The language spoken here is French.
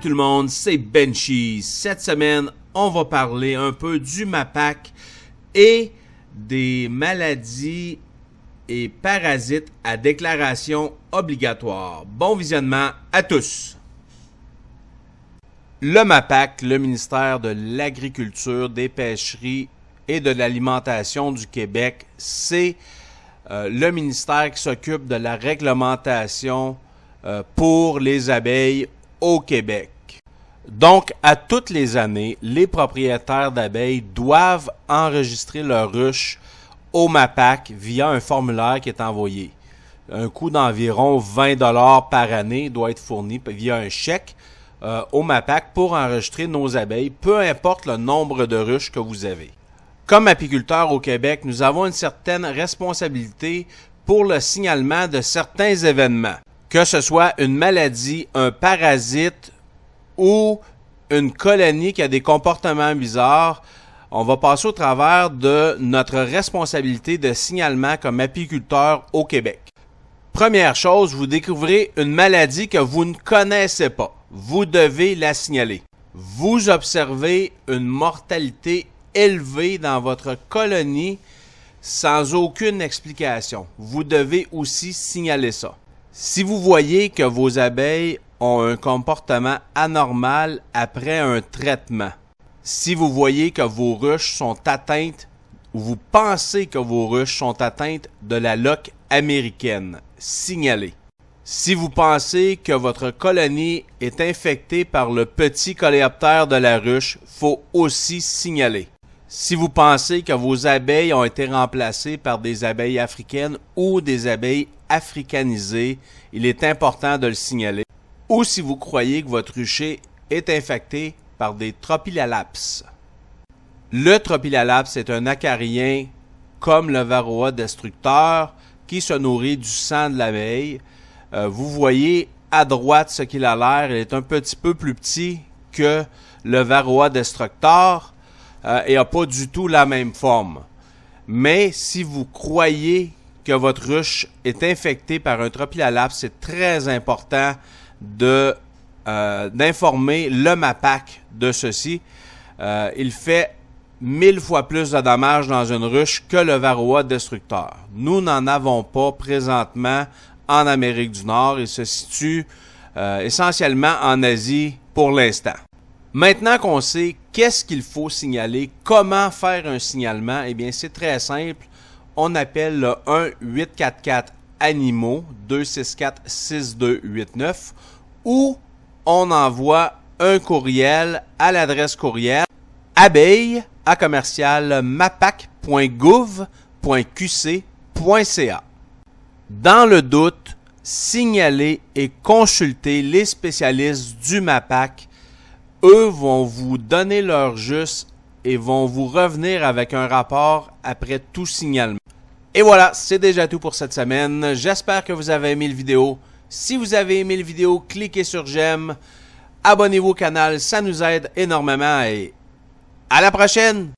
tout le monde, c'est Benchy. Cette semaine, on va parler un peu du MAPAC et des maladies et parasites à déclaration obligatoire. Bon visionnement à tous. Le MAPAC, le ministère de l'Agriculture, des Pêcheries et de l'Alimentation du Québec, c'est le ministère qui s'occupe de la réglementation pour les abeilles au Québec. Donc, à toutes les années, les propriétaires d'abeilles doivent enregistrer leur ruche au MAPAC via un formulaire qui est envoyé. Un coût d'environ 20 $ par année doit être fourni via un chèque au MAPAC pour enregistrer nos abeilles, peu importe le nombre de ruches que vous avez. Comme apiculteurs au Québec, nous avons une certaine responsabilité pour le signalement de certains événements. Que ce soit une maladie, un parasite ou une colonie qui a des comportements bizarres, on va passer au travers de notre responsabilité de signalement comme apiculteur au Québec. Première chose, vous découvrez une maladie que vous ne connaissez pas. Vous devez la signaler. Vous observez une mortalité élevée dans votre colonie sans aucune explication. Vous devez aussi signaler ça. Si vous voyez que vos abeilles ont un comportement anormal après un traitement, si vous voyez que vos ruches sont atteintes ou vous pensez que vos ruches sont atteintes de la loque américaine, signalez. Si vous pensez que votre colonie est infectée par le petit coléoptère de la ruche, faut aussi signaler. Si vous pensez que vos abeilles ont été remplacées par des abeilles africaines ou des abeilles africanisées, il est important de le signaler. Ou si vous croyez que votre rucher est infecté par des tropilalaps. Le tropilalaps est un acarien comme le varroa destructeur qui se nourrit du sang de l'abeille. Vous voyez à droite ce qu'il a l'air, il est un petit peu plus petit que le varroa destructor. Et n'a pas du tout la même forme. Mais si vous croyez que votre ruche est infectée par un tropilalaps, c'est très important d'informer le MAPAC de ceci. Il fait 1000 fois plus de dommages dans une ruche que le varroa destructeur. Nous n'en avons pas présentement en Amérique du Nord. Il se situe essentiellement en Asie pour l'instant. Maintenant qu'on sait qu'est-ce qu'il faut signaler, comment faire un signalement, eh bien c'est très simple. On appelle le 1-844-ANIMaux 264-6289 ou on envoie un courriel à l'adresse courriel abeille@mapac.gouv.qc.ca. Dans le doute, signalez et consultez les spécialistes du MAPAC. Eux vont vous donner leur juste et vont vous revenir avec un rapport après tout signalement. Et voilà, c'est déjà tout pour cette semaine. J'espère que vous avez aimé la vidéo. Si vous avez aimé la vidéo, cliquez sur j'aime. Abonnez-vous au canal, ça nous aide énormément et à la prochaine!